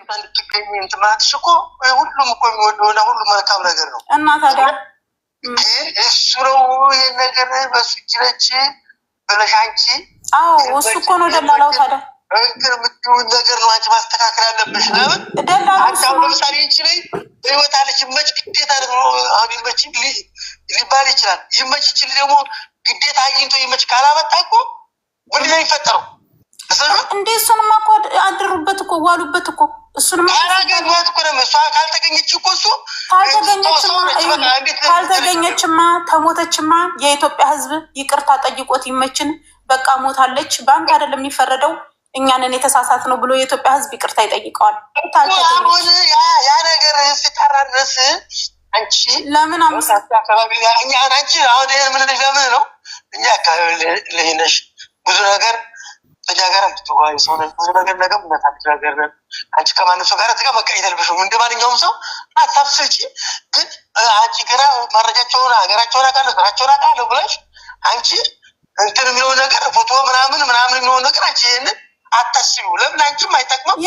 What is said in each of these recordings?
እንድትገኝ እንትን ማለትሽ እኮ ሁሉም እኮ የሚወደውና ሁሉም መልካም ነገር ነው። እና ታዲያ እሱ ነው ይሄን ነገር በሱ እጅ ብለሽ አንቺ እሱ እኮ ነው ደላላው። ታዲያ የምትይውን ነገር ነው አንቺ ማስተካከል ያለብሽ። ለምን አንቺ አሁን ለምሳሌ ይችላል ህይወት አለች ይመች ግዴታ ነው። አሁን ይመች ሊባል ይችላል። ይመች ይችል ደግሞ ግዴታ አግኝቶ ይመች ካላመጣ እኮ ምንድን ነው የሚፈጠረው? እንዴ እሱንማ እኮ አድሩበት እኮ ዋሉበት እኮ እሱንማ ካላገኘኋት እኮ ነው። እሷ ካልተገኘች እኮ እሱ ካልተገኘችማ ተሞተችማ የኢትዮጵያ ሕዝብ ይቅርታ ጠይቆት ይመችን በቃ ሞታለች። ባንክ አይደለም የሚፈረደው እኛንን የተሳሳት ነው ብሎ የኢትዮጵያ ሕዝብ ይቅርታ ይጠይቀዋል። አሁን ያ ነገር ሲጣራ ድረስ አንቺ ለምን አምስት አካባቢ እኛ አንቺ አሁን ምን ለምን ነው እኛ አካባቢ ለይነሽ ብዙ ነገር ተጃጋራ ትተዋይ ሰው ነው ብዙ ነገር ነገር አንቺ ከማንም ሰው ጋር ተጋ መቀየት አልበሽም። እንደ ማንኛውም ሰው አታፍስጪ። ግን አንቺ ገና መረጃቸውን ሀገራቸውን አቃለው ብለሽ አንቺ እንትን የሚለው ነገር ፎቶ ምናምን የሚለው ነገር አንቺ ይሄንን አታስቢው። ለምን አንቺም አይጠቅምም።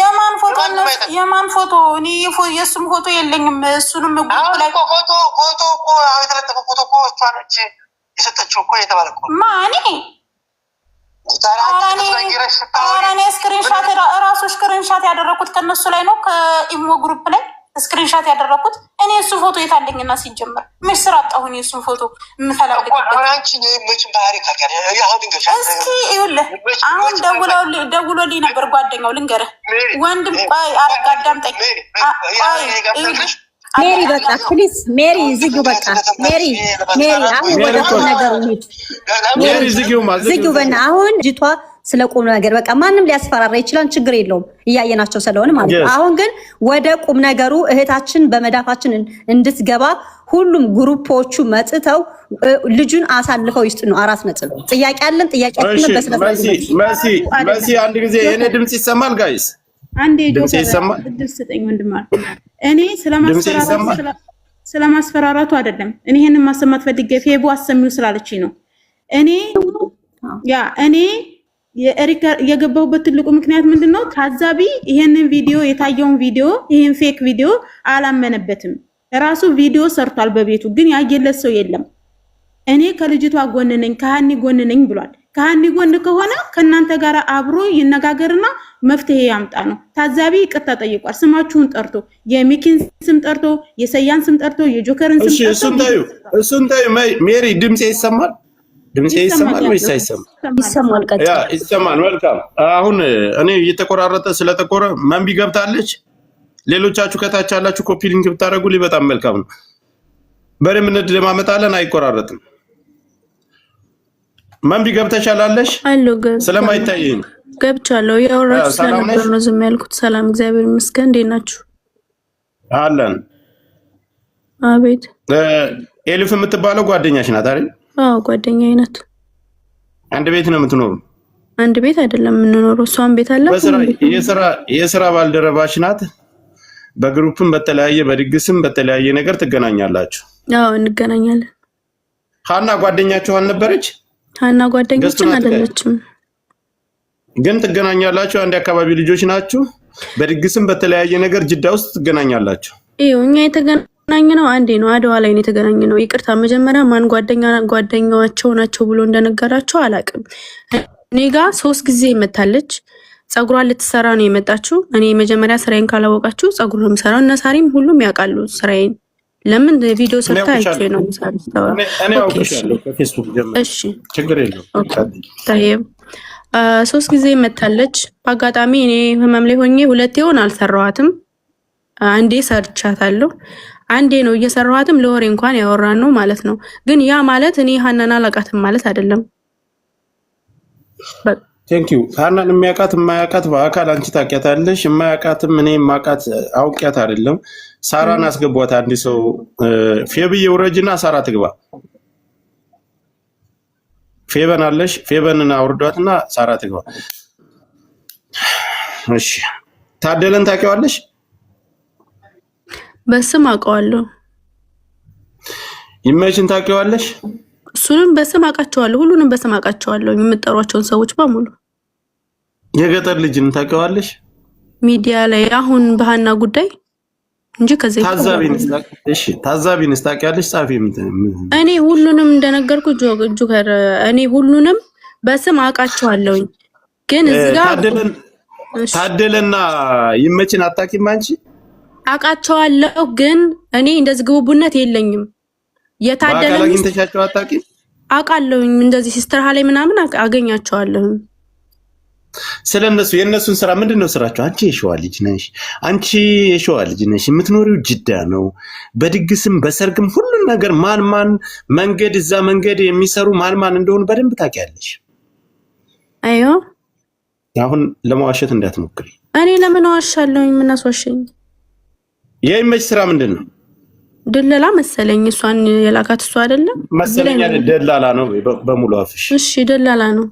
የማን ፎቶ እኔ የሱም ፎቶ የለኝም። እሱንም ግሩፕ ላይ ፎቶ እኮ የተለጠፈ ፎቶ እኮ እሷ ነች የሰጠችው እኮ የተባለ እኮ ማን እኔ ስክሪንሻት እራሱ ስክሪንሻት ያደረኩት ከነሱ ላይ ነው። ከኢሞ ግሩፕ ላይ ስክሪንሻት ያደረኩት እኔ እሱ ፎቶ የታለኝና ሲጀመር ምሽ ስራ አጣሁኝ። እሱን ፎቶ የምፈላልግበት እስኪ ይኸውልህ አሁን ደውሎልኝ ነበር ጓደኛው። ልንገርህ ወንድም ቆይ አረጋ አዳምጠኝ። ሜሪ በቃ ፕሊዝ ሜሪ ዝጊው። በቃ ሜሪ አሁን ወደ ቁም ነገሩ እንሂድ። ሜሪ ዝጊው በና አሁን ልጅቷ ስለ ቁም ነገር በቃ ማንም ሊያስፈራራ ይችላል፣ ችግር የለውም እያየናቸው ስለሆነ ማለት ነው። አሁን ግን ወደ ቁም ነገሩ እህታችን በመዳፋችን እንድትገባ ሁሉም ግሩፖቹ መጥተው ልጁን አሳልፈው ይስጡ ነው። 4 ነጥብ ጥያቄ አለን። ጥያቄያችንን በስነስርዓት መሲ አንድ ጊዜ የኔ ድምጽ ይሰማል ጋይስ? አንዴ ድምጽ ይሰማል? ድምጽ ወንድም እኔ ስለማስፈራራቱ አይደለም። እኔ ይሄንን ማሰማት ፈልጌ ፌቦ አሰሚው ስላለችኝ ነው። እኔ የገባሁበት ትልቁ ምክንያት ምንድነው? ታዛቢ ይሄንን ቪዲዮ የታየውን ቪዲዮ ይሄን ፌክ ቪዲዮ አላመነበትም። ራሱ ቪዲዮ ሰርቷል በቤቱ ግን ያየለት ሰው የለም። እኔ ከልጅቷ ጎን ነኝ ከሃኒ ጎን ነኝ ብሏል። ከሃኒ ጎን ከሆነ ከናንተ ጋር አብሮ ይነጋገርና መፍትሄ ያምጣ ነው። ታዛቢ ይቅርታ ጠይቋል። ስማችሁን ጠርቶ የሚኪን ስም ጠርቶ የሰያን ስም ጠርቶ የጆከርን ስም ጠርቶ እሱን ታዩ ሜሪ ድምጽ ይሰማል? ድምጽ ይሰማል ወይስ አይሰማም? ይሰማል። ይሰማል። መልካም። አሁን እኔ እየተቆራረጠ ስለተቆረ መንቢ ገብታለች። ሌሎቻችሁ ከታች ያላችሁ ኮፒ ሊንክ ብታደርጉልኝ በጣም መልካም ነው። በደምብ እንደማመጣለን አይቆራረጥም። መንቢ ገብተሻላለሽ? ስለማይታየኝ ገብቻለሁ። ያወራችሁ ስለነበር ነው ዝም ያልኩት። ሰላም እግዚአብሔር ይመስገን። እንዴት ናችሁ? አለን። አቤት። ኤልፍ የምትባለው ጓደኛሽ ናት አይደል? አዎ ጓደኛዬ ናት። አንድ ቤት ነው የምትኖሩ? አንድ ቤት አይደለም የምንኖረው። እሷም ቤት አለ። የስራ ባልደረባሽ ናት። በግሩፕም በተለያየ በድግስም በተለያየ ነገር ትገናኛላችሁ? አዎ እንገናኛለን። ሀና ጓደኛችሁ አልነበረች? ሀና ጓደኛችን አይደለችም ግን ትገናኛላችሁ። አንድ አካባቢ ልጆች ናችሁ። በድግስም በተለያየ ነገር ጅዳ ውስጥ ትገናኛላችሁ? እኛ የተገናኘነው አንዴ ነው፣ አድዋ ላይ ነው የተገናኘነው። ይቅርታ መጀመሪያ ማን ጓደኛቸው ናቸው ብሎ እንደነገራቸው አላውቅም። እኔ ጋር 3 ጊዜ መታለች። ጸጉሯን ልትሰራ ነው የመጣችው። እኔ መጀመሪያ ስራዬን ካላወቃችሁ ጸጉር ነው የምሰራው። እነ ሳሪም ሁሉም ያውቃሉ ስራዬን። ለምን ቪዲዮ ሰርታ አይቼ ነው የምሰራው። እኔ አውቅሻለሁ ከፌስቡክ ጀምሮ። እሺ ችግር የለውም። ታየም 3 ጊዜ መታለች። በአጋጣሚ እኔ ህመም ላይ ሆኜ 2 ይሆን አልሰራኋትም። አንዴ ሰርቻታለሁ። አንዴ ነው እየሰራኋትም ለወሬ እንኳን ያወራን ነው ማለት ነው። ግን ያ ማለት እኔ ሀናን አላውቃትም ማለት አይደለም። ቴንክ ዩ። ሀናን የሚያውቃት የማያውቃት በአካል አንቺ ታውቂያታለሽ። የማያውቃትም እኔ የማውቃት አውቂያት አይደለም። ሳራን አስገቧት። አንድ ሰው ፌብዬ ውረጅና ሳራ ትግባ። ፌበን አለሽ? ፌበንን አውርዷትና ሳራ ትግባ። እሺ ታደለን ታውቂዋለሽ? በስም አውቀዋለሁ። ይመችን ታውቂዋለሽ? እሱንም በስም አውቃቸዋለሁ። ሁሉንም በስም አውቃቸዋለሁ። የምጠሯቸውን ሰዎች በሙሉ። የገጠር ልጅን ታውቂዋለሽ? ሚዲያ ላይ አሁን በሃና ጉዳይ እንጂ ከዚህ ታዛቢን ታውቂያለሽ? ጻፊ እኔ ሁሉንም እንደነገርኩ ጆከር እኔ ሁሉንም በስም አውቃቸዋለሁኝ። ግን እዚህ ጋር ታደለና ይመችን አታውቂም አንቺ? አውቃቸዋለሁ ግን እኔ እንደዚህ ግቡቡነት የለኝም። የታደለን አግኝተሻቸው አታውቂም? አውቃለሁኝ እንደዚህ ሲስተር ሀላይ ምናምን አገኛቸዋለሁ። ስለነሱ የነሱን ስራ ምንድነው ስራቸው? አንቺ የሸዋ ልጅ ነሽ፣ አንቺ የሸዋ ልጅ ነሽ፣ የምትኖሪው ጅዳ ነው። በድግስም በሰርግም ሁሉን ነገር ማን መንገድ እዛ መንገድ የሚሰሩ ማን እንደሆኑ በደንብ ታውቂያለሽ። አዮ አሁን ለማዋሸት እንዳትሞክሪ። እኔ ለምን ዋሻለሁኝ? ምን አስዋሸኝ? የይመች ስራ ምንድነው? ደላላ መሰለኝ። እሷን የላካት እሷ አይደለም መሰለኝ። ደላላ ነው በሙሉ አፍሽ። እሺ ደላላ ነው።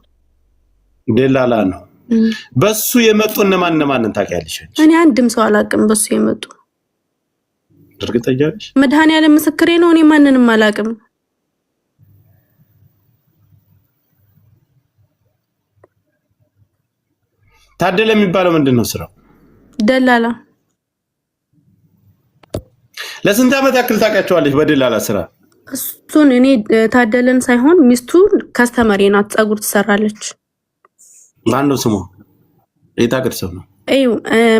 በሱ የመጡ እነማንን ታውቂያለሽ? እኔ አንድም ሰው አላውቅም በሱ የመጡ። እርግጠኛ ነሽ? መድኃኒዓለም ምስክሬ ነው። እኔ ማንንም አላውቅም። ታደለ የሚባለው ምንድነው ስራው? ደላላ። ለስንት ዓመት ያክል ታውቂያቸዋለሽ በደላላ ስራ? እሱን እኔ ታደለን ሳይሆን ሚስቱን ከስተመሬ ናት፣ ፀጉር ትሰራለች። ማን ነው ስሙ? የታገር ሰው ነው? አዩ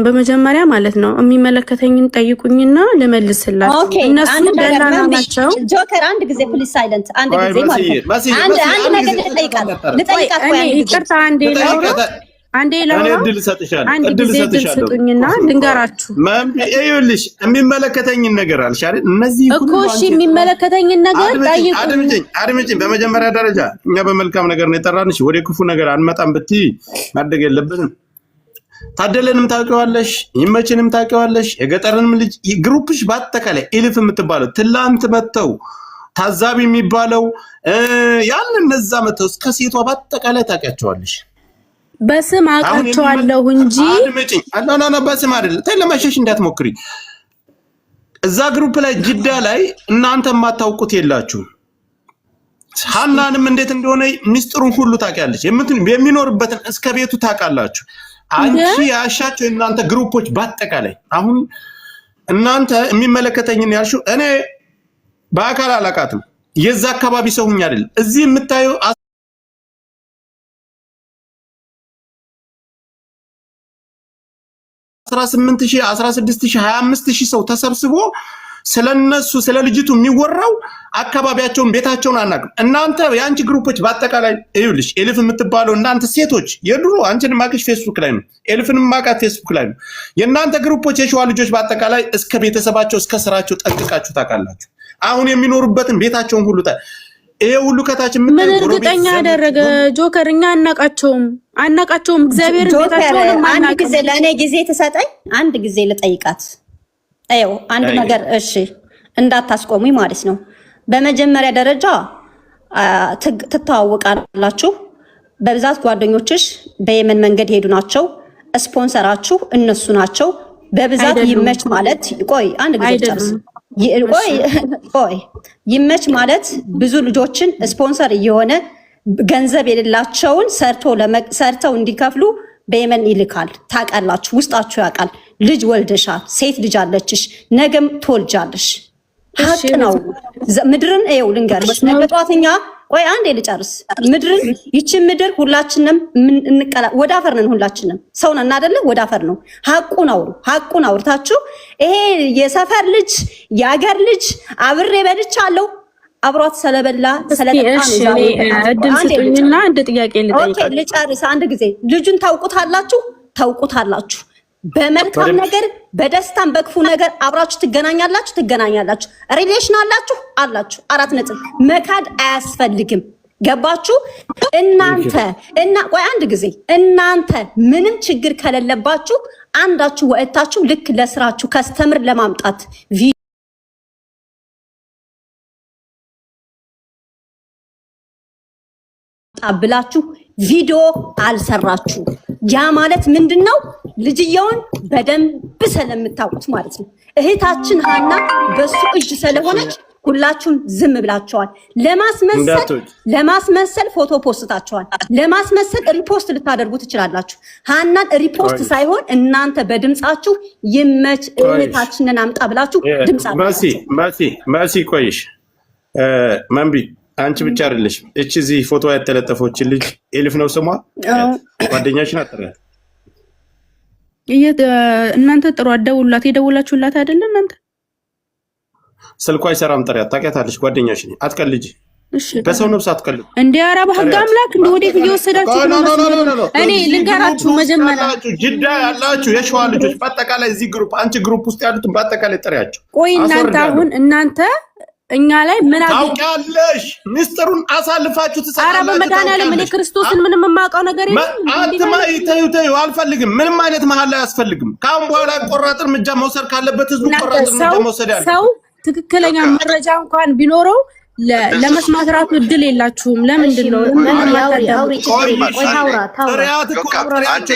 በመጀመሪያ ማለት ነው የሚመለከተኝን ጠይቁኝና ልመልስላችሁ። እነሱ ደላላ ናቸው። ጆከር አንድ ጊዜ ፕሊዝ ሳይለንት አንድ ጊዜ ማለት አንድ ነገር ልጠይቃት ይቅርታ አንዴ ለምን እድል ሰጥሻለሁ። አንድ ጊዜ እድል ስጡኝና ልንገራችሁ። ይኸውልሽ የሚመለከተኝን ነገር አልሽ አይደል? እነዚህ እኮ እሺ የሚመለከተኝን ነገር ጠይቁኝ። አድምጪኝ። በመጀመሪያ ደረጃ እኛ በመልካም ነገር ነው የጠራንሽ፣ ወደ ክፉ ነገር አንመጣም ብትይ ማደግ የለብንም። ታደለንም ታውቂዋለሽ፣ ይመችንም ታውቂዋለሽ፣ የገጠርንም ልጅ ግሩፕሽ በአጠቃላይ ኢልፍ የምትባለው ትላንት መተው ታዛቢ የሚባለው ያን እነዛ መተው እስከ ሴቷ በአጠቃላይ ታውቂያቸዋለሽ። በስም አውቃቸዋለሁ እንጂ አድምጪኝ። አናና በስም አይደለም። ተለማሸሽ እንዳትሞክሪ። እዛ ግሩፕ ላይ ጅዳ ላይ እናንተ የማታውቁት የላችሁ። ሀናንም እንዴት እንደሆነ ሚስጥሩን ሁሉ ታውቂያለሽ። የሚኖርበትን እስከ ቤቱ ታውቃላችሁ። አንቺ ያሻቸው እናንተ ግሩፖች በአጠቃላይ አሁን እናንተ የሚመለከተኝን ያልሽው እኔ በአካል አላውቃትም። የዛ አካባቢ ሰው ሁኝ አይደል? እዚህ የምታዩ 18,000 16,000 25,000 ሰው ተሰብስቦ ስለነሱ ስለ ልጅቱ የሚወራው አካባቢያቸውን ቤታቸውን አናውቅም። እናንተ የአንቺ ግሩፖች በአጠቃላይ ይኸውልሽ ኤልፍ የምትባለው እናንተ ሴቶች የድሮ አንቺን ማቅሽ ፌስቡክ ላይ ነው፣ ኤልፍን ማቃት ፌስቡክ ላይ ነው። የእናንተ ግሩፖች የሸዋ ልጆች በአጠቃላይ እስከ ቤተሰባቸው እስከ ስራቸው ጠንቅቃችሁ ታውቃላችሁ። አሁን የሚኖሩበትን ቤታቸውን ሁሉ ይሄ ሁሉ ከታች ምን እርግጠኛ ያደረገ ጆከር? እኛ አናቃቸውም። እግዚአብሔር ቤታቸውን አንድ ጊዜ ለእኔ ጊዜ ትሰጠኝ፣ አንድ ጊዜ ልጠይቃት። አየው አንድ ነገር እሺ፣ እንዳታስቆሙኝ ማለት ነው። በመጀመሪያ ደረጃ ትተዋወቃላችሁ። በብዛት ጓደኞችሽ በየመን መንገድ ሄዱ ናቸው። ስፖንሰራችሁ እነሱ ናቸው በብዛት። ይመች ማለት ቆይ አንድ ጊዜ ጨርስ። ቆይ ይመች ማለት ብዙ ልጆችን ስፖንሰር እየሆነ ገንዘብ የሌላቸውን ሰርተው እንዲከፍሉ በየመን ይልካል። ታውቃላችሁ፣ ውስጣችሁ ያውቃል። ልጅ ወልደሻል፣ ሴት ልጅ አለችሽ፣ ነገም ትወልጃለሽ። ሀቅ ነው። ምድርን ይኸው ልንገርሽ፣ ነገ ጠዋት እኛ ቆይ አንዴ ልጨርስ። ምድርን ይችን ምድር ሁላችንም ወደ አፈር ነን። ሁላችንም ሰው ነን አይደለ? ወደ አፈር ነው። ሀቁን አውርታችሁ ይሄ የሰፈር ልጅ የአገር ልጅ አብሬ በልቻለሁ አብሯት ስለበላ ስለጠጣ ነው። እድል ስጡኝና አንድ ጥያቄ ልጠይቃችሁ። ልጨርስ አንድ ጊዜ። ልጁን ታውቁታላችሁ። በመልካም ነገር በደስታም በክፉ ነገር አብራችሁ ትገናኛላችሁ። ሪሌሽን አላችሁ። 4 ነጥብ። መካድ አያስፈልግም። ገባችሁ? ቆይ አንድ ጊዜ እናንተ ምንም ችግር ከሌለባችሁ አንዳችሁ ወጥታችሁ ልክ ለስራችሁ ከስተምር ለማምጣት ብላችሁ ቪዲዮ አልሰራችሁ። ያ ማለት ምንድነው? ልጅየውን በደንብ ስለምታውቁት ማለት ነው። እህታችን ሀና በሱ እጅ ስለሆነች ሁላችሁም ዝም ብላችኋል። ለማስመሰል ፎቶ ፖስታችኋል። ለማስመሰል ሪፖስት ልታደርጉ ትችላላችሁ። ሀናን ሪፖስት ሳይሆን እናንተ በድምጻችሁ ይመች እህታችንን አምጣ ብላችሁ ድምጻችሁ መሲ ቆይሽ መንቢ አንቺ ብቻ አይደለሽ። እቺ እዚህ ፎቶ ያተለጠፈችን ልጅ ኤልፍ ነው ስሟ። ጓደኛሽን አጥራ እናንተ ጥሩ አደውላት የደውላችሁላት አይደለ? እናንተ ስልኳ አይሰራም። ጥሪያት ታውቂያታለሽ። ጓደኛሽ ነኝ። አትቀልጂ። በሰው ነብስ አትቀልጂ እንዴ! ኧረ በህግ አምላክ እንደ ወዴት እየወሰዳችሁ ነው? እኔ ልንገራችሁ መጀመሪያ ጅዳ ያላችሁ የሸዋ ልጆች በአጠቃላይ እዚህ ግሩፕ አንቺ ግሩፕ ውስጥ ያሉትን በአጠቃላይ ጥሪያቸው። ቆይ እናንተ እኛ ላይ ምን ታውቂያለሽ? ሚስጥሩን አሳልፋችሁ ትሰጣላችሁ። ኧረ በመድኃኒዓለም እኔ ክርስቶስን ምንም የማውቀው ነገር የለም። አትማይ ተዩ አልፈልግም። ምንም አይነት መሀል ላይ አያስፈልግም። ካሁን በኋላ ቆራጥ እርምጃ መውሰድ ካለበት ህዝቡ ቆራጥ እርምጃ መውሰድ ያለ ሰው ትክክለኛ መረጃ እንኳን ቢኖረው ለመስማት ራሱ እድል የላችሁም። ለምንድን ነው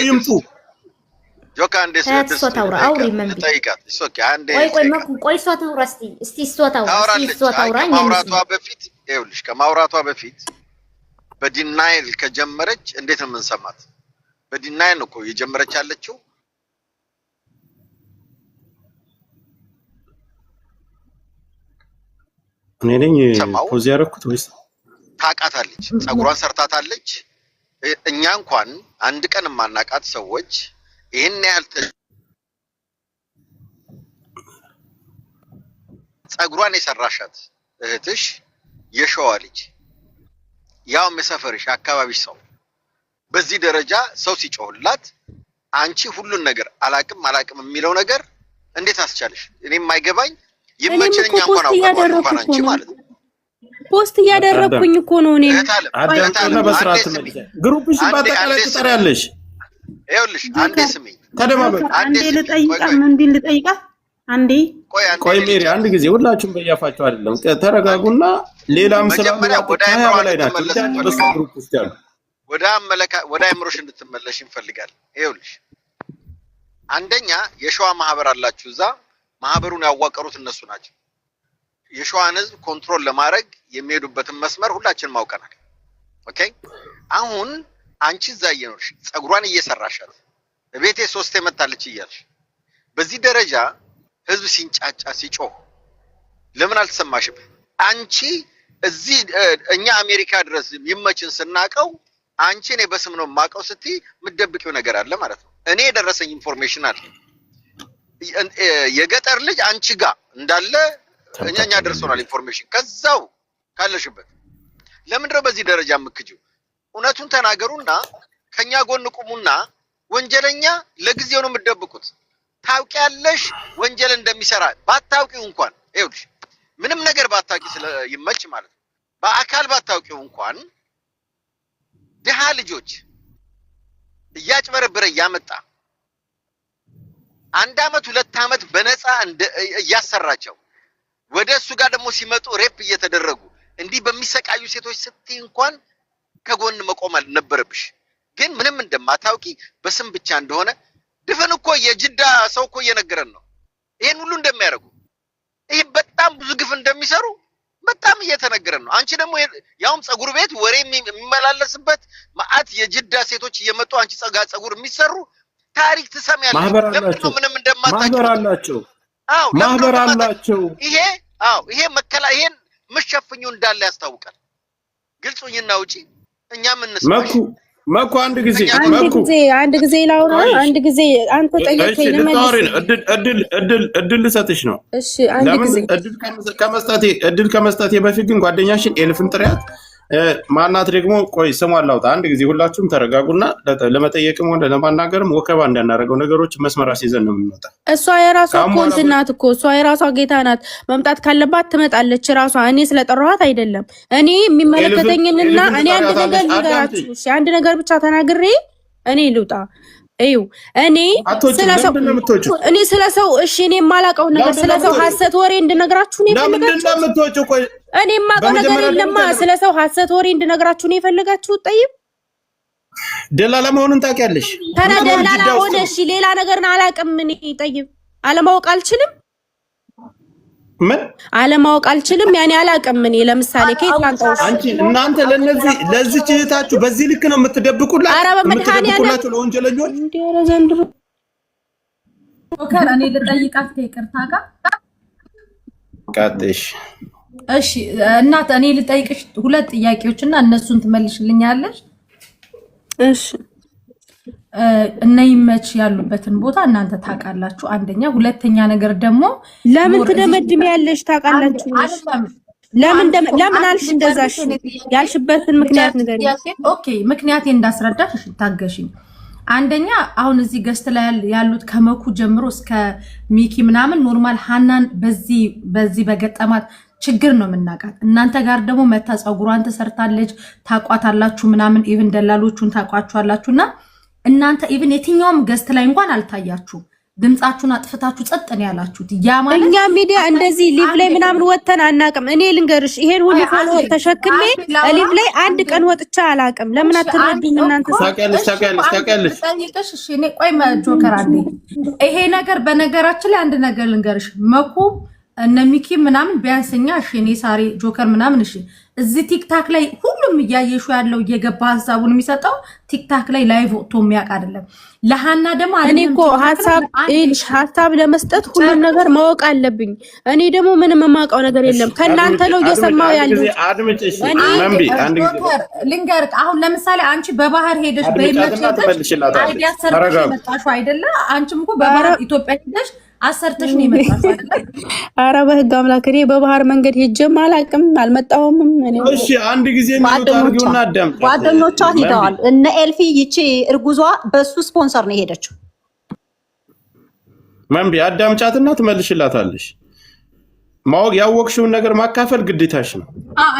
ይምጡ ጆካ አንዴ ሶታውራ አውሪ ምን ጠይቃት። ኦኬ አንዴ ቆይ ሶታውራ እስቲ ሶታውራ ከማውራቷ በፊት በዲናይል ከጀመረች እንዴት ነው የምንሰማት? በዲናይል ነው እኮ የጀመረች ያለችው። እኔ ነኝ ፖዝ ያደረኩት ወይስ ታውቃታለች? ፀጉሯን ሰርታታለች። እኛ እንኳን አንድ ቀን የማናውቃት ሰዎች ይሄን ያህል ፀጉሯን የሰራሻት እህትሽ የሸዋ ልጅ ያውም የሰፈርሽ አካባቢሽ ሰው በዚህ ደረጃ ሰው ሲጮህላት አንቺ ሁሉን ነገር አላቅም የሚለው ነገር እንዴት አስቻለሽ? እኔ የማይገባኝ ይመችልኛ እንኳን አውቀዋለሁ እንኳን አንቺ ማለት ነው። ፖስት እያደረኩኝ እኮ ነው እኔ አዳምጠና በስርዓት ግሩፕሽ በአጠቃላይ ትጠሪያለሽ። ይኸውልሽ አንዴ ስሚኝ፣ ተደማመጥ። አንዴ ልጠይቃት፣ ምን ቢል ልጠይቃት? አንዴ ቆይ ሜሪ፣ አንድ ጊዜ ሁላችሁም በያፋችሁ አይደለም፣ ተረጋጉና ሌላም ስለማያ በላይ ናቸው በሱ ግሩፕ ውስጥ ያሉ ወደ አእምሮሽ እንድትመለሽ እንፈልጋለን። ይኸውልሽ አንደኛ የሸዋ ማህበር አላችሁ። እዛ ማህበሩን ያዋቀሩት እነሱ ናቸው። የሸዋን ህዝብ ኮንትሮል ለማድረግ የሚሄዱበትን መስመር ሁላችንም አውቀናል። ኦኬ አሁን አንቺ እዛ እየኖርሽ ፀጉሯን እየሰራሻት ቤቴ 3 መጣለች እያልሽ በዚህ ደረጃ ህዝብ ሲንጫጫ ሲጮህ ለምን አልተሰማሽም? አንቺ እዚህ እኛ አሜሪካ ድረስ ይመችን ስናቀው አንቺ እኔ በስም ነው የማውቀው ስትይ የምትደብቂው ነገር አለ ማለት ነው። እኔ የደረሰኝ ኢንፎርሜሽን አለ የገጠር ልጅ አንቺ ጋር እንዳለ እኛ ደርሶናል ኢንፎርሜሽን ከዛው ካለሽበት። ለምንድነው በዚህ ደረጃ የምትክጂው? እውነቱን ተናገሩና ከኛ ጎን ቁሙና ወንጀለኛ ለጊዜው ነው የምትደብቁት። ታውቂያለሽ ወንጀል እንደሚሰራ ባታውቂው እንኳን ይኸውልሽ ምንም ነገር ባታውቂ ስለይመች ማለት ነው በአካል ባታውቂው እንኳን ድሃ ልጆች እያጭበረበረ እያመጣ 1 አመት 2 አመት በነፃ እያሰራቸው ወደ እሱ ጋር ደግሞ ሲመጡ ሬፕ እየተደረጉ እንዲህ በሚሰቃዩ ሴቶች ስትይ እንኳን ከጎን መቆም ነበረብሽ። ግን ምንም እንደማታውቂ በስም ብቻ እንደሆነ ድፍን እኮ የጅዳ ሰው እኮ እየነገረን ነው ይሄን ሁሉ እንደሚያደርጉ። ይሄ በጣም ብዙ ግፍ እንደሚሰሩ በጣም እየተነገረን ነው። አንቺ ደግሞ ያውም ፀጉር ቤት ወሬ የሚመላለስበት ማአት የጅዳ ሴቶች እየመጡ አንቺ ፀጉር የሚሰሩ ታሪክ ትሰሚያለሽ። ለምን ምንም እንደማታውቂ ማህበር አላቸው። ይሄ ይሄን ምሽፍኙ እንዳለ ያስታውቃል። ግልጹኝና ውጪ እኛ ምን መኩ አንድ ጊዜ ላውራ አንድ ጊዜ አንተ ጠየቀኝ ለምን እድል ልሰጥሽ ነው። እሺ አንድ ጊዜ እድል ከመስጠቴ በፊት ግን ጓደኛሽን ኤልፍን ጥሪያት። ማናት ደግሞ ቆይ ስሟን ላውጣ። አንድ ጊዜ ሁላችሁም ተረጋጉና ለመጠየቅም ሆነ ለማናገርም ወከባ እንዳናረገው ነገሮች መስመር አስይዘን ነው የምንወጣ። እሷ የራሷ ኮንት ናት እኮ እሷ የራሷ ጌታ ናት። መምጣት ካለባት ትመጣለች ራሷ። እኔ ስለጠራኋት አይደለም። እኔ የሚመለከተኝንና እኔ አንድ ነገር ልንገራችሁ። እሺ አንድ ነገር ብቻ ተናግሬ እኔ ልውጣ። እዩ እኔ ስለሰው እሺ እኔ የማላውቀው ነገር ስለሰው ሐሰት ወሬ እንድነግራችሁ ነው የፈለጋችሁ። እኔ የማውቀው ነገር የለማ ስለሰው ሐሰት ወሬ እንድነግራችሁ ነው የፈለጋችሁ። ጠይብ ደላላ መሆኑን ታውቂያለሽ። ታዲያ ደላላ ሆነ እሺ ሌላ ነገርን አላውቅም። እኔ ጠይብ አለማወቅ አልችልም። ምን አለማወቅ አልችልም። ያኔ አላውቅም። እኔ ለምሳሌ ከየት ላንጣው? አንቺ እናንተ ለዚህ እህታችሁ በዚህ ልክ ነው የምትደብቁላችሁ ለወንጀለኞች። እንዴ ዘንድሮ ጆከር እኔ ልጠይቃት ከይቅርታ ጋር ቃጥሽ። እሺ እናት እኔ ልጠይቅሽ ሁለት ጥያቄዎች እና እነሱን ትመልሽልኛለሽ። እሺ እና ይመች ያሉበትን ቦታ እናንተ ታውቃላችሁ። አንደኛ፣ ሁለተኛ ነገር ደግሞ ለምን ትደመድም ያለሽ ታውቃላችሁ? ለምን አልሽ እንደዛሽ? ያልሽበትን ምክንያት ንገሪ። ኦኬ ምክንያቴ እንዳስረዳሽ እሺ ታገሽኝ። አንደኛ አሁን እዚህ ገስት ላይ ያሉት ከመኩ ጀምሮ እስከ ሚኪ ምናምን ኖርማል ሃናን በዚህ በገጠማት ችግር ነው የምናውቃት። እናንተ ጋር ደግሞ መታ ፀጉሯን ተሰርታለች ታቋታላችሁ ምናምን ኢቭን ደላሎቹን ታቋችኋላችሁና እናንተ ኢቭን የትኛውም ገስት ላይ እንኳን አልታያችሁ። ድምጻችሁን አጥፍታችሁ ጸጥ ነው ያላችሁት። ያ ማለት እኛ ሚዲያ እንደዚህ ሊቭ ላይ ምናምን ወተን አናውቅም። እኔ ልንገርሽ ይሄን ሁሉ ፎሎወር ተሸክሜ ሊቭ ላይ አንድ ቀን ወጥቻ አላውቅም። ለምን አትረዱኝ እናንተ? ታውቂያለሽ። እሺ እኔ ቆይ ጆከር አንዴ ይሄ ነገር በነገራችን ላይ አንድ ነገር ልንገርሽ መኩ እነ ሚኪ ምናምን ቢያንስኛ እሺ እኔ ሳሪ ጆከር ምናምን እሺ እዚህ ቲክታክ ላይ ሁሉም እያየሹ ያለው እየገባ ሀሳቡን የሚሰጠው ቲክታክ ላይ ላይቭ ወጥቶ የሚያውቅ አይደለም። ለሃና ደግሞ እኔ እኮ ሀሳብ ለመስጠት ሁሉም ነገር ማወቅ አለብኝ። እኔ ደግሞ ምንም የማውቀው ነገር የለም። ከእናንተ ነው እየሰማው ያለው። ልንገርህ አሁን ለምሳሌ አንቺ በባህር ሄደሽ በይመችሽ አይዲያ ሰርተሽ መጣሽው አይደለ? አንቺም እኮ በባህር ኢትዮጵያ ሄደሽ አሰርተሽ ነው የመጣሽው አይደለ? ኧረ በህግ አምላክ እኔ በባህር መንገድ ሄጄም አላውቅም አልመጣሁም። እሺ አንድ ጊዜ ነው ታርጉና አዳም ጓደኞቿ ሄደዋል። እነ ኤልፊ ይቺ እርጉዟ በሱ ስፖንሰር ነው የሄደችው። መንቢ አዳምጫትና ትመልሽላታለሽ። ማወቅ ያወቅሽውን ነገር ማካፈል ግዴታሽ ነው።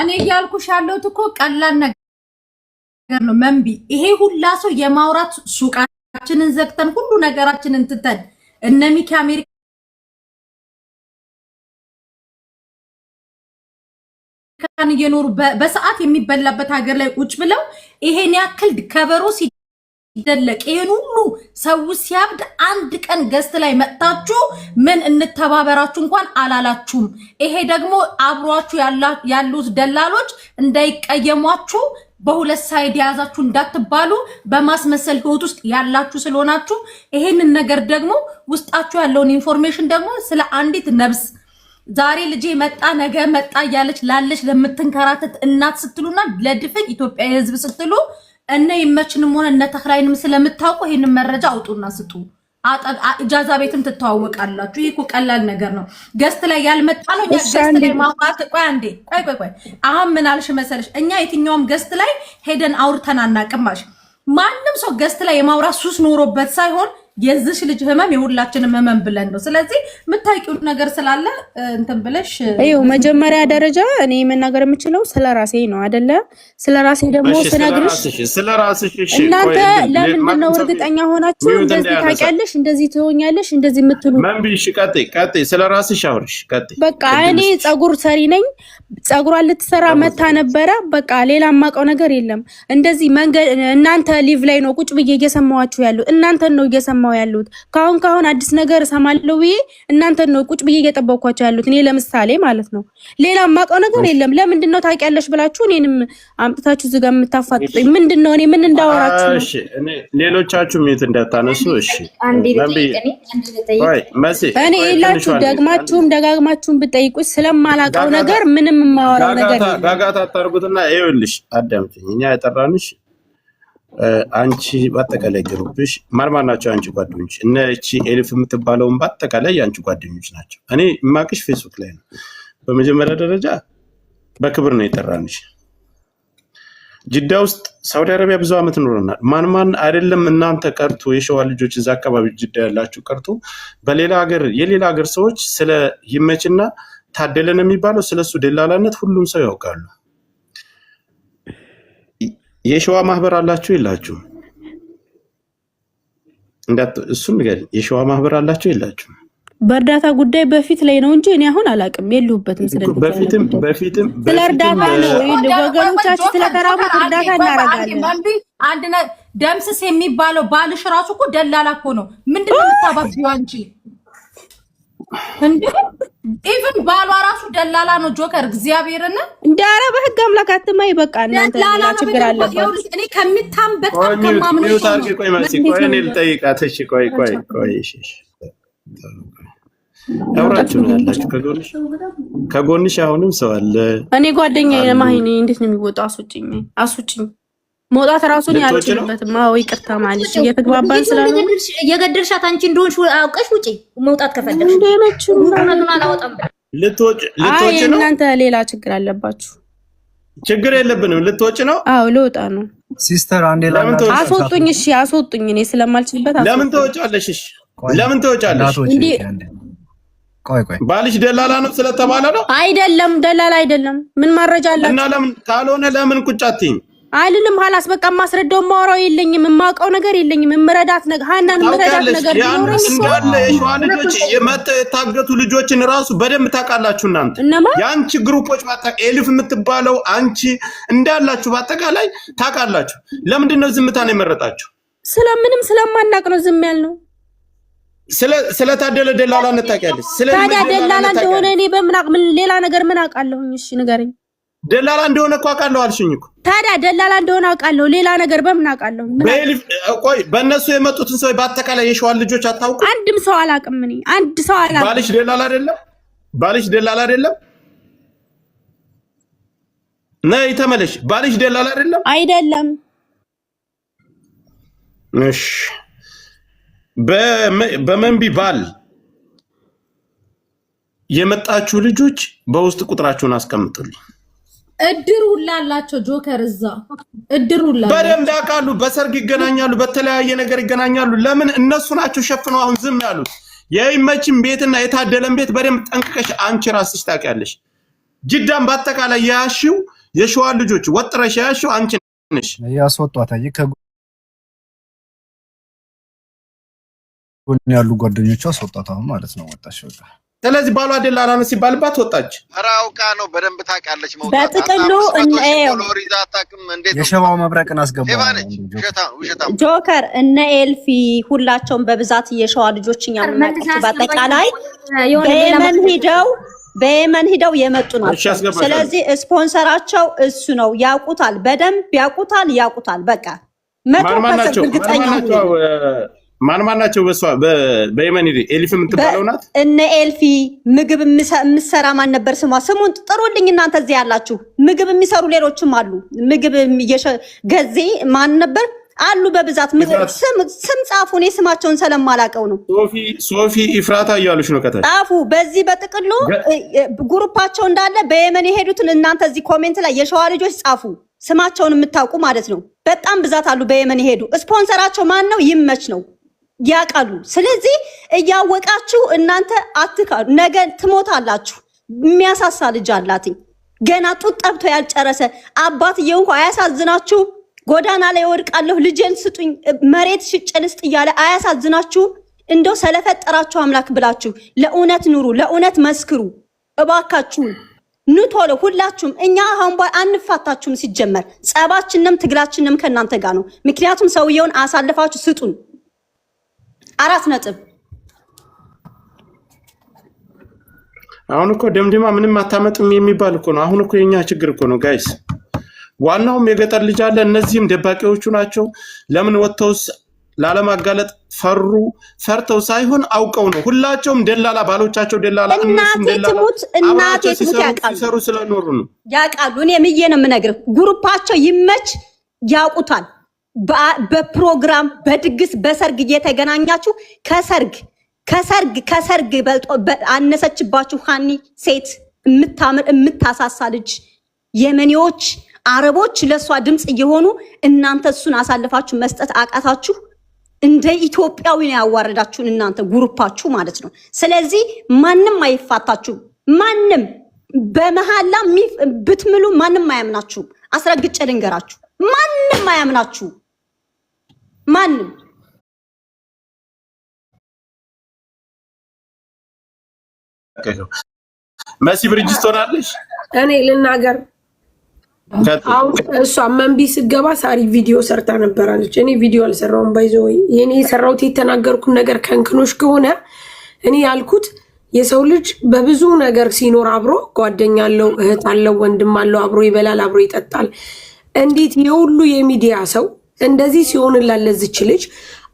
እኔ እያልኩሽ ያለሁት እኮ ቀላል ነገር ነው መንቢ። ይሄ ሁላ ሰው የማውራት ሱቃችንን ዘግተን ሁሉ ነገራችንን ትተን እነ ሚኪ አሜሪካ ካን እየኖሩ በሰዓት የሚበላበት ሀገር ላይ ቁጭ ብለው ይሄን ያክል ከበሮ ሲደለቅ ይሄን ሁሉ ሰው ሲያብድ አንድ ቀን ገስት ላይ መጣችሁ ምን እንተባበራችሁ እንኳን አላላችሁም። ይሄ ደግሞ አብሯችሁ ያሉት ደላሎች እንዳይቀየሟችሁ በሁለት ሳይድ ያዛችሁ እንዳትባሉ በማስመሰል ህይወት ውስጥ ያላችሁ ስለሆናችሁ ይሄንን ነገር ደግሞ ውስጣችሁ ያለውን ኢንፎርሜሽን ደግሞ ስለ አንዲት ነብስ ዛሬ ልጄ መጣ ነገ መጣ እያለች ላለች ለምትንከራተት እናት ስትሉና ለድፍን ኢትዮጵያ ህዝብ ስትሉ እነ ይመችንም ሆነ እነ ተክላይንም ስለምታውቁ ይሄንን መረጃ አውጡና ስጡ። ኢጃዛ ቤትም ትተዋወቃላችሁ። ይሄ እኮ ቀላል ነገር ነው። ገስት ላይ ያልመጣ ነው ገስት ላይ ማውጣት። ቆይ አንዴ ቆይ አሁን ምን አልሽ መሰለሽ? እኛ የትኛውም ገስት ላይ ሄደን አውርተን አናውቅም አልሽ። ማንም ሰው ገስት ላይ የማውራት ሱስ ኖሮበት ሳይሆን የዚህ ልጅ ህመም የሁላችንም ህመም ብለን ነው። ስለዚህ የምታውቂው ነገር ስላለ እንትን ብለሽ አይው መጀመሪያ ደረጃ እኔ መናገር የምችለው ስለራሴ ነው አይደለ? ስለራሴ ደግሞ ስነግርሽ ስለራስሽ እሺ። እናንተ ለምንድን ነው እርግጠኛ ሆናችሁ እንደዚህ ታውቂያለሽ እንደዚህ ትሆኛለሽ እንደዚህ የምትሉ? መንቢሽ ቀጥይ ስለራስሽ አውርሽ ቀጥይ። በቃ እኔ ፀጉር ሰሪ ነኝ። ፀጉሯን ልትሰራ መታ ነበረ። በቃ ሌላ የማውቀው ነገር የለም። እንደዚህ መንገድ እናንተ ሊቭ ላይ ነው ቁጭ ብዬ እየሰማኋችሁ ያለው እናንተን ነው እየሰማሁ ያሉት። ካሁን አዲስ ነገር ሰማለው ብዬ እናንተን ነው ቁጭ ብዬ እየጠበቅኳችሁ ያሉት። እኔ ለምሳሌ ማለት ነው ሌላ የማውቀው ነገር የለም። ለምንድን ነው ታውቂያለሽ ብላችሁ እኔንም አምጥታችሁ እዚህ ጋር የምታፋጥጡኝ? ምንድን ነው እኔ ምን እንዳወራችሁ ነው? እሺ እኔ ሌሎቻችሁ ምን እንዳታነሱ እሺ። እኔ ይላችሁ ደጋግማችሁም ብጠይቁኝ ስለማላውቀው ነገር ምንም የማወራው ነገር የለም። ጋጋታ አታርጉትና ይኸውልሽ አዳምጪኝ። እኛ የጠራንሽ አንቺ በአጠቃላይ ግሩፕሽ ማርማር ናቸው። አንቺ ጓደኞች እነ እቺ ኤልፍ የምትባለውን በአጠቃላይ የአንቺ ጓደኞች ናቸው። እኔ የማውቅሽ ፌስቡክ ላይ ነው። በመጀመሪያ ደረጃ በክብር ነው የጠራንሽ። ጅዳ ውስጥ ሳውዲ አረቢያ ብዙ ዓመት ኖረናል። ማን አይደለም እናንተ ቀርቶ የሸዋ ልጆች እዛ አካባቢ ጅዳ ያላችሁ ቀርቶ በሌላ ሀገር የሌላ ሀገር ሰዎች ስለ ይመችና ታደለን የሚባለው ስለሱ ደላላነት ሁሉም ሰው ያውቃሉ። የሸዋ ማህበር አላችሁ የላችሁ? እሱን ንገሪኝ። የሸዋ ማህበር አላችሁ የላችሁ? በእርዳታ ጉዳይ በፊት ላይ ነው እንጂ እኔ አሁን አላውቅም። የለሁበትም። በፊትም ስለ እርዳታ ነው ወገኖቻችን ስለተራቡት እርዳታ እናደርጋለን። አንድ ደምስስ የሚባለው ባልሽ ራሱ እኮ ደላላ እኮ ነው። ምንድነው የምታባቢው አንቺ? እንዴ ኢቭን ባሏ ራሱ ደላላ ነው ጆከር እግዚአብሔርን እንደ ኧረ በህግ አምላክ አትማይ በቃ እናንተ ሌላ ችግር አለባችሁ እኔ ከሚታም በጣም ከማምነው ቆይ መልሲ ቆይ እኔ ልጠይቃት እሺ ቆይ እሺ አውራችሁ ያላችሁ ከጎንሽ አሁንም ሰው አለ እኔ ጓደኛዬ ለማሂኒ እንዴት ነው የሚወጣው አስወጪኝ መውጣት ራሱን ያልችልበትም አዎ ይቅርታ ማለት እየተግባባን ስላለ የገደልሻት አንቺ እንደሆንሽ አውቀሽ ውጪ መውጣት ከፈለግሽ እንደነችሁ አላወጣም ልትወጪ ነው እናንተ ሌላ ችግር አለባችሁ ችግር የለብንም ልትወጪ ነው አዎ ልወጣ ነው ሲስተር አንዴ አስወጡኝ እሺ አስወጡኝ እኔ ስለማልችልበት ለምን ትወጫለሽ እሺ ለምን ትወጫለሽ ቆይ ባልሽ ደላላ ነው ስለተባለ ነው አይደለም ደላላ አይደለም ምን ማረጃ አላችሁ እና ለምን ካልሆነ ለምን ቁጭ አትይኝ አይልም ሐላስ በቃ ማስረዳው ማወራው የለኝም የማውቀው ነገር የለኝም እምረዳት ነገር ሃናን እምረዳት ነገር ቢኖርኝ እንዳለ የሸዋ ልጆች የታገቱ ልጆችን ራሱ በደንብ ታውቃላችሁ እናንተ ያንቺ ግሩፖች ማጣቅ ኤሊፍ የምትባለው አንቺ እንዳላችሁ በአጠቃላይ ታውቃላችሁ ለምንድን ነው ዝምታን የመረጣችሁ ስለምንም ስለማናቅ ነው ዝም ያልነው ስለታደለ ደላላነት ታውቂያለሽ ታዲያ ደላላ እንደሆነ እኔ በምናቅ ምን ሌላ ነገር ምን አውቃለሁኝ እሺ ንገረኝ ደላላ እንደሆነ እኮ አውቃለሁ አልሽኝ እኮ ታዲያ ደላላ እንደሆነ አውቃለሁ ሌላ ነገር በምን አውቃለሁ ቆይ በእነሱ የመጡትን ሰው በአጠቃላይ የሸዋን ልጆች አታውቁ አንድም ሰው አላውቅም እኔ አንድ ሰው አላውቅም ባልሽ ደላላ አይደለም ነይ ተመለሽ ባልሽ ደላላ አይደለም እሺ በመንቢ ባል የመጣችሁ ልጆች በውስጥ ቁጥራቸውን አስቀምጡልኝ እድር ሁላ አላቸው ጆከር እዛ እድር ሁላ በደንብ ያውቃሉ በሰርግ ይገናኛሉ በተለያየ ነገር ይገናኛሉ ለምን እነሱ ናቸው ሸፍነው አሁን ዝም ያሉት የይመችም ቤትና የታደለም ቤት በደንብ ጠንቅቀሽ አንቺ ራስሽ ታውቂያለሽ ጅዳም በአጠቃላይ ያሽው የሸዋ ልጆች ወጥረሽ ያሽው አንቺ ነሽ ያስወጣታ ከጎን ያሉ ጓደኞቿ አስወጣታ ማለት ነው ወጣሽ በቃ ስለዚህ ባሏ ደላላ ነው ሲባልባት ወጣች አራውቃ ነው በደንብ ታውቃለች መውጣት በጥቅሉ የሸባው መብረቅን አስገባ ጆከር እነ ኤልፊ ሁላቸውም በብዛት የሸዋ ልጆች እኛ የምናውቃቸው በአጠቃላይ በየመን ሂደው የመጡ ናቸው ስለዚህ ስፖንሰራቸው እሱ ነው ያውቁታል በደንብ ያውቁታል በቃ 100% እርግጠኛ ነው ማን ናቸው በየመን ኤልፊ የምትባለው ናት እነ ኤልፊ ምግብ የምሰራ ማን ነበር ስሙን ጥሩልኝ እናንተ እዚህ ያላችሁ ምግብ የሚሰሩ ሌሎችም አሉ ምግብ ገዜ ማን ነበር አሉ በብዛት ስም ጻፉ እኔ ስማቸውን ስለማላቀው ነው ሶፊ ኢፍራታ እያሉሽ ነው ከታች ጻፉ በዚህ በጥቅሉ ግሩፓቸው እንዳለ በየመን የሄዱትን እናንተ እዚህ ኮሜንት ላይ የሸዋ ልጆች ጻፉ ስማቸውን የምታውቁ ማለት ነው በጣም ብዛት አሉ በየመን የሄዱ ስፖንሰራቸው ማን ነው ይመች ነው ያቃሉ ስለዚህ እያወቃችሁ እናንተ አትካዱ ነገ ትሞታላችሁ የሚያሳሳ ልጅ አላትኝ ገና ጡት ጠብቶ ያልጨረሰ አባትየው እንኳን አያሳዝናችሁ ጎዳና ላይ ወድቃለሁ ልጄን ስጡኝ መሬት ሽጨንስጥ እያለ አያሳዝናችሁ እንደው ስለፈጠራችሁ አምላክ ብላችሁ ለኡነት ኑሩ ለኡነት መስክሩ እባካችሁ ኑቶሎ ሁላችሁም እኛ አሁን አንፋታችሁም ሲጀመር ጸባችንም ትግላችንም ከናንተ ጋር ነው ምክንያቱም ሰውየውን አሳልፋችሁ ስጡን 4 ነጥብ አሁን እኮ ደምደማ ምንም አታመጥም የሚባል እኮ ነው አሁን እኮ የኛ ችግር እኮ ነው ጋይስ ዋናውም የገጠር ልጅ አለ እነዚህም ደባቂዎቹ ናቸው ለምን ወጥተውስ ላለማጋለጥ ፈርተው ሳይሆን አውቀው ነው ሁላቸውም ደላላ ባሎቻቸው ደላላ እነሱም ደላላ እናቴ ትሙት ያቃሉ ስለኖሩ ነው ያቃሉ እኔ ምዬ ነው የምነግርህ ግሩፓቸው ይመች ያውቁታል በፕሮግራም በድግስ በሰርግ እየተገናኛችሁ ከሰርግ በልጦ አነሰችባችሁ ሃኒ ሴት የምታምር የምታሳሳ ልጅ የመኔዎች አረቦች ለሷ ድምጽ እየሆኑ እናንተ እሱን አሳልፋችሁ መስጠት አቃታችሁ እንደ ኢትዮጵያዊ ነው ያዋረዳችሁን እናንተ ግሩፓችሁ ማለት ነው ስለዚህ ማንንም አይፋታችሁ ማንንም በመሐላ ብትምሉ ማንንም አያምናችሁ አስረግጬ ልንገራችሁ ማንንም አያምናችሁ ማንንም መሲ ብርጅስቶን አለሽ እኔ ልናገር አው እሷ መንቢ ስገባ ሳሪ ቪዲዮ ሰርታ ነበራለች እኔ ቪዲዮ አልሰራውም ባይዘው የኔ ሰራውት የተናገርኩት ነገር ከንክኖሽ ከሆነ እኔ ያልኩት የሰው ልጅ በብዙ ነገር ሲኖር አብሮ ጓደኛ አለው፣ እህት አለው፣ ወንድም አለው፣ አብሮ ይበላል፣ አብሮ ይጠጣል። እንዴት የሁሉ የሚዲያ ሰው እንደዚህ ሲሆንላት ለዚች ልጅ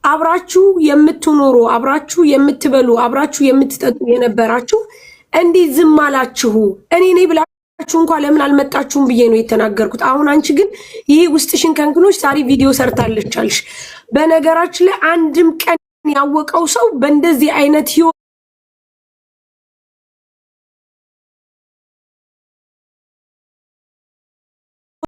አብራችሁ የምትኖሩ አብራችሁ የምትበሉ አብራችሁ የምትጠጡ የነበራችሁ እንዴት ዝም አላችሁ? እኔ ነኝ ብላችሁ እንኳን ለምን አልመጣችሁም ብዬ ነው የተናገርኩት። አሁን አንቺ ግን ይሄ ውስጥሽን ከንክኖች ሳሪ ቪዲዮ ሰርታለች አልሽ። በነገራችን ላይ አንድም ቀን ያወቀው ሰው በእንደዚህ አይነት